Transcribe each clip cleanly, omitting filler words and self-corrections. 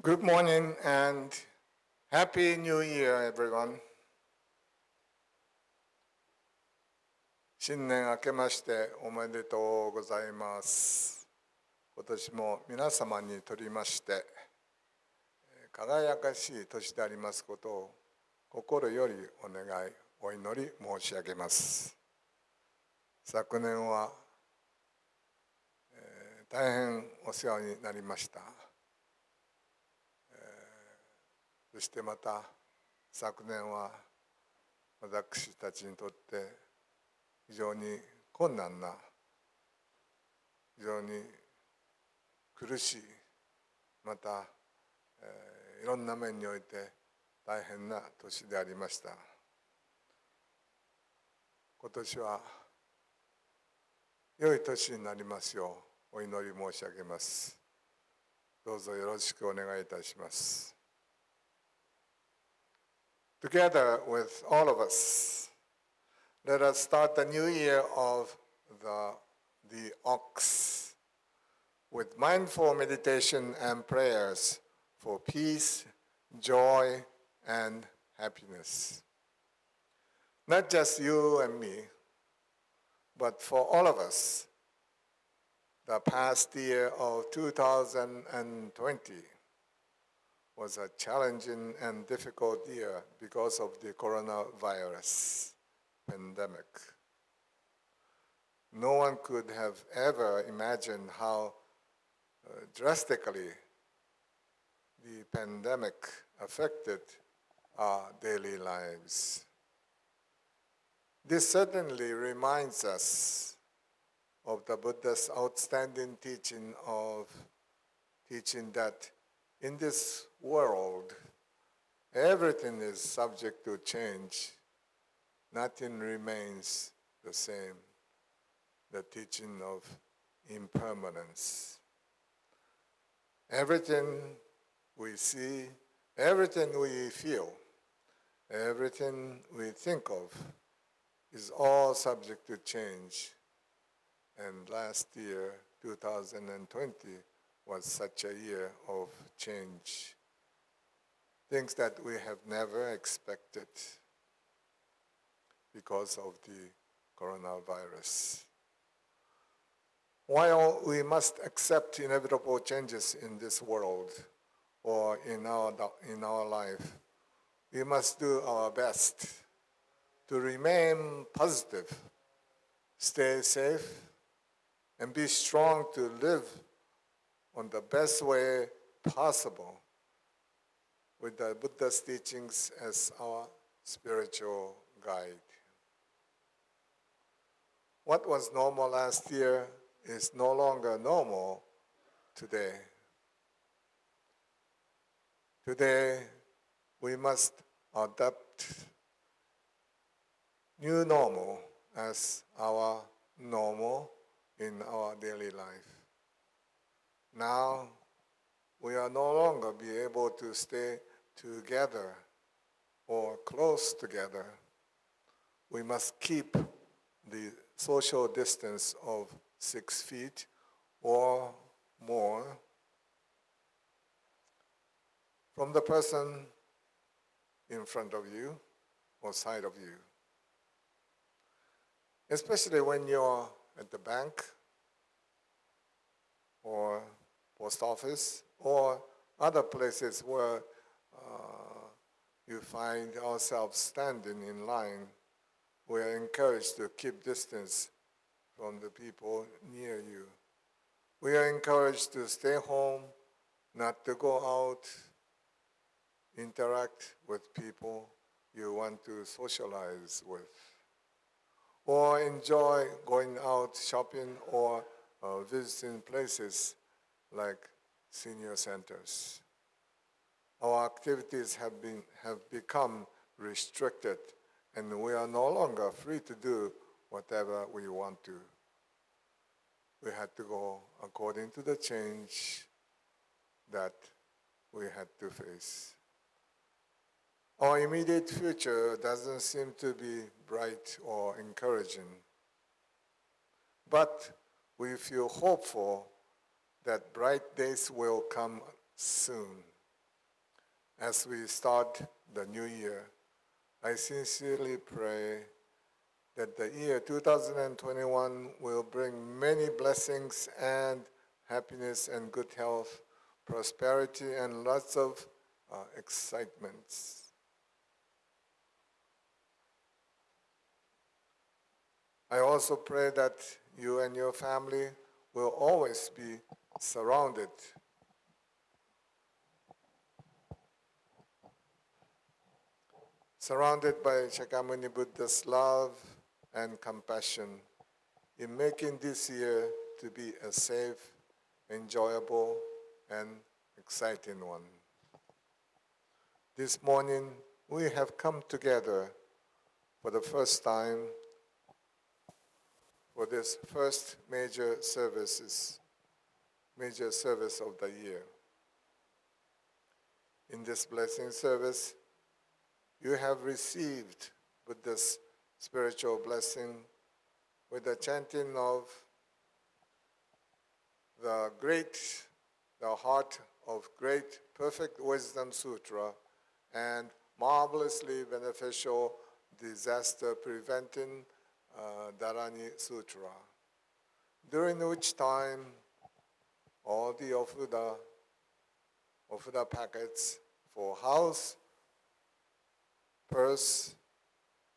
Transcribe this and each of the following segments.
Good morning and Happy New Year, everyone. 新年明けましておめでとうございます。今年も皆様にとりまして輝かしい年でありますことを心よりお願い、お祈り申し上げます。昨年は、大変お世話になりました。そしてまた昨年は私たちにとって非常に困難な、非常に苦しい、また、いろんな面において大変な年でありました。今年は良い年になりますようお祈り申し上げます。どうぞよろしくお願いいたします。Together with all of us, let us start the new year of the ox with mindful meditation and prayers for peace, joy, and happiness. Not just you and me, but for all of us, the past year of 2020 was a challenging and difficult year because of the coronavirus pandemic. No one could have ever imagined how drastically the pandemic affected our daily lives. This certainly reminds us of the Buddha's outstanding teaching that in this world, everything is subject to change. Nothing remains the same. The teaching of impermanence. Everything we see, everything we feel, everything we think of is all subject to change. And last year, 2020, was such a year of change. Things that we have never expected because of the coronavirus. While we must accept inevitable changes in this world or in our life, we must do our best to remain positive, stay safe, and be strong to live on the best way possible with the Buddha's teachings as our spiritual guide. What was normal last year is no longer normal today. Today, we must adopt new normal as our normal in our daily life. Now, we are no longer be able to stay together or close together. We must keep the social distance of 6 feet or more from the person in front of you or side of you. Especially when you're at the bank or post office or other places where you find ourselves standing in line, we are encouraged to keep distance from the people near you. We are encouraged to stay home, not to go out, interact with people you want to socialize with, or enjoy going out shopping or visiting places like senior centers. Our activities have become restricted, and we are no longer free to do whatever we want to. We had to go according to the change that we had to face. Our immediate future doesn't seem to be bright or encouraging, but we feel hopeful that bright days will come soon. as we start the new year, I sincerely pray that the year 2021 will bring many blessings and happiness and good health, prosperity, and lots of excitements. I also pray that you and your family will always be surrounded by Shakyamuni Buddha's love and compassion in making this year to be a safe, enjoyable, and exciting one. This morning, we have come together for the first time for this first major service of the year. In this blessing service, you have received Buddha's spiritual blessing with the chanting of the Heart of Great Perfect Wisdom Sutra and marvelously beneficial disaster preventing Dharani Sutra, during which time all the Ofuda packets for house, purse,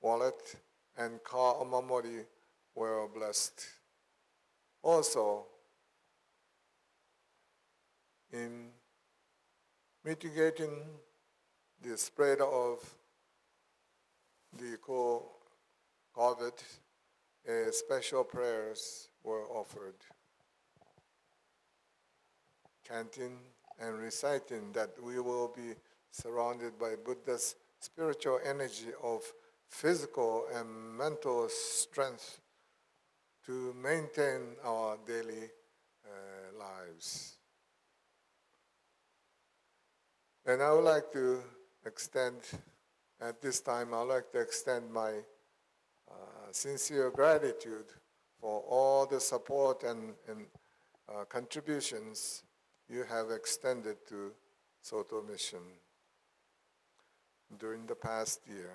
wallet, and car omamori were blessed. Also, in mitigating the spread of the COVID, special prayers were offered, chanting and reciting that we will be surrounded by Buddha's spiritual energy of physical and mental strength to maintain our daily lives. And I would like to extend, at this time, I would like to extend my sincere gratitude for all the support and contributions you have extended to Soto Mission during the past year.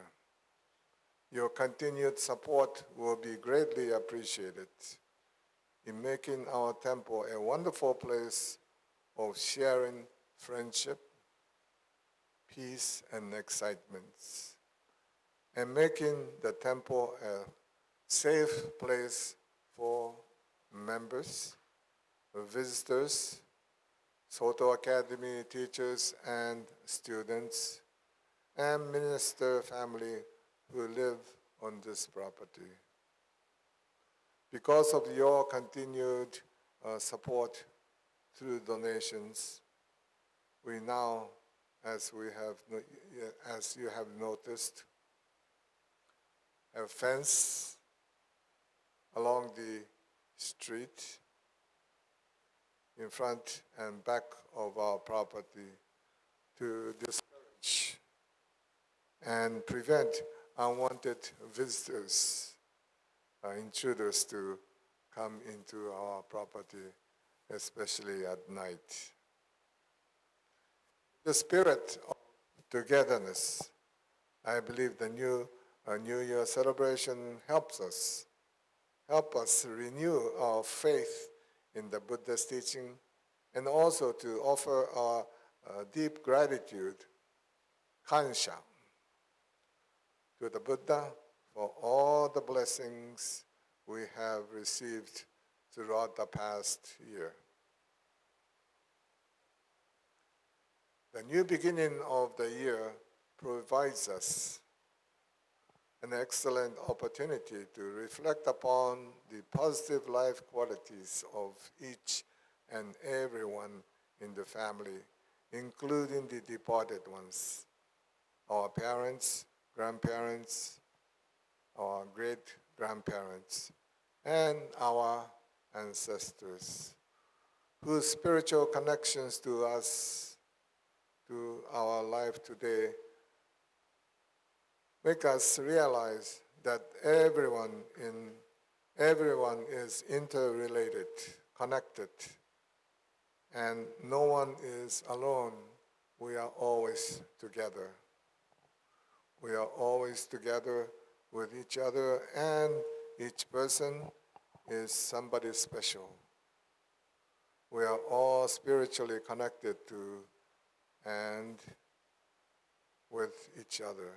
Your continued support will be greatly appreciated in making our temple a wonderful place of sharing friendship, peace, and excitements, and making the temple a safe place for members, visitors, Soto Academy teachers and students, and minister family who live on this property. Because of your continued support through donations, we now, as you have noticed, a fence along the street in front and back of our property to discourage and prevent unwanted visitors, intruders to come into our property, especially at night. The spirit of togetherness, I believe the New Year celebration help us renew our faith in the Buddha's teaching, and also to offer our deep gratitude, kansha, to the Buddha for all the blessings we have received throughout the past year. The new beginning of the year provides us an excellent opportunity to reflect upon the positive life qualities of each and everyone in the family, including the departed ones, our parents, grandparents, our great-grandparents, and our ancestors, whose spiritual connections to us, to our life today, make us realize that everyone is interrelated, connected, and no one is alone we are always together. We are always together with each other, and each person is somebody special. We are all spiritually connected to and with each other.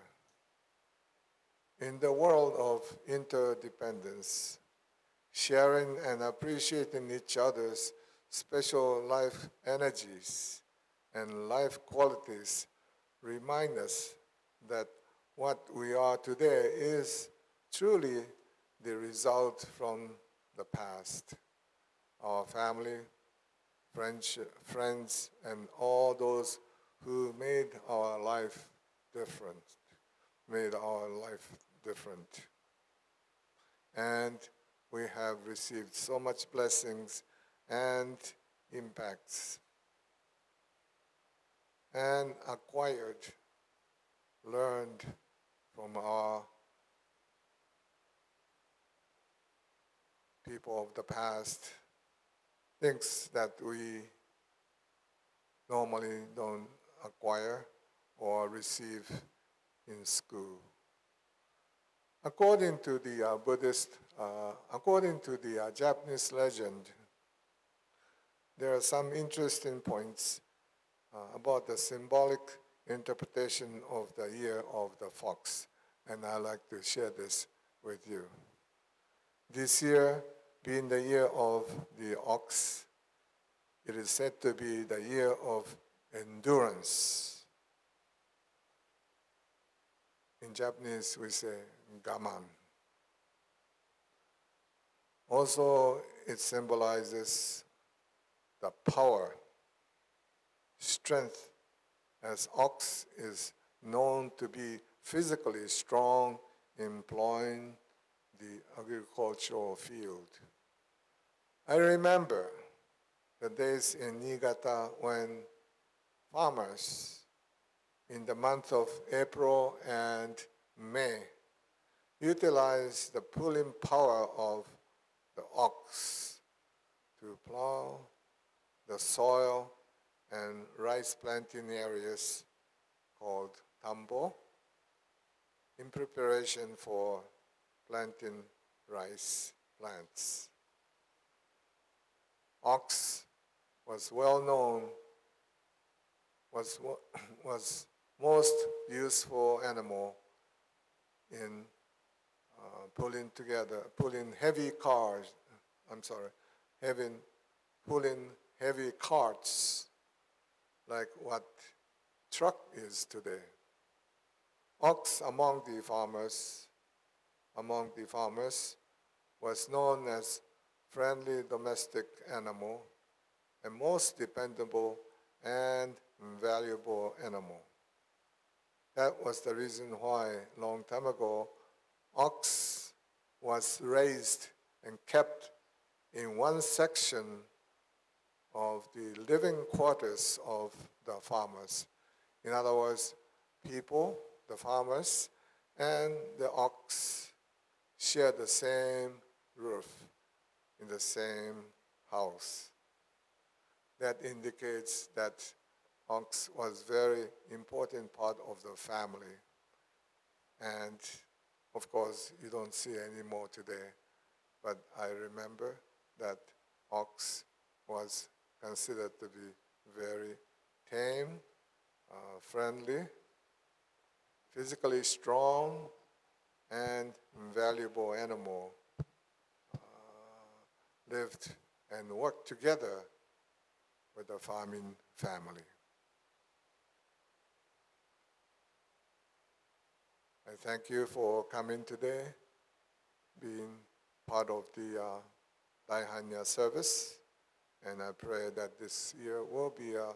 In the world of interdependence, sharing and appreciating each other's special life energies and life qualities remind us that what we are today is truly the result from the past. Our family, friends, and all those who made our life different, And we have received so much blessings and impacts and learned from our people of the past, things that we normally don't acquire or receive in school. According to the Japanese legend, there are some interesting points about the symbolic interpretation of the year of the fox, and I'd like to share this with you. This year, being the year of the ox, it is said to be the year of endurance. In Japanese, we say gaman. Also, it symbolizes the power, strength, as ox is known to be physically strong in plowing the agricultural field. I remember the days in Niigata when farmers in the month of April and May utilize the pulling power of the ox to plow the soil and rice planting areas called tambo in preparation for planting rice plants. Ox was well known, was most useful animal in pulling heavy carts like what truck is today. Ox among the farmers was known as friendly domestic animal and most dependable and valuable animal. That was the reason why, long time ago, ox was raised and kept in one section of the living quarters of the farmers. In other words, people, the farmers, and the ox share the same roof in the same house. That indicates that ox was very important part of the family. And of course, you don't see any more today. But I remember that ox was considered to be very tame, friendly, physically strong, and valuable animal. Lived and worked together with the farming family. I thank you for coming today, being part of the Daihanya service, and I pray that this year will be a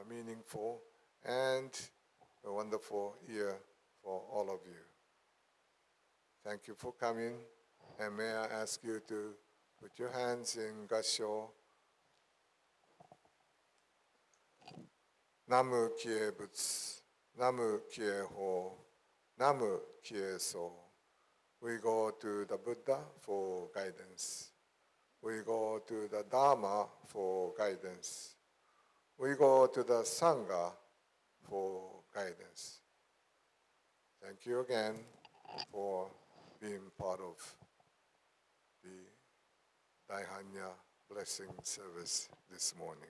meaningful and a wonderful year for all of you. Thank you for coming, and may I ask you to put your hands in Gassho. Namu Kie Butsu, Namu Kie Ho, Namu Kie So. We go to the Buddha for guidance. We go to the Dharma for guidance. We go to the Sangha for guidance. Thank you again for being part of the Daihanya blessing service this morning.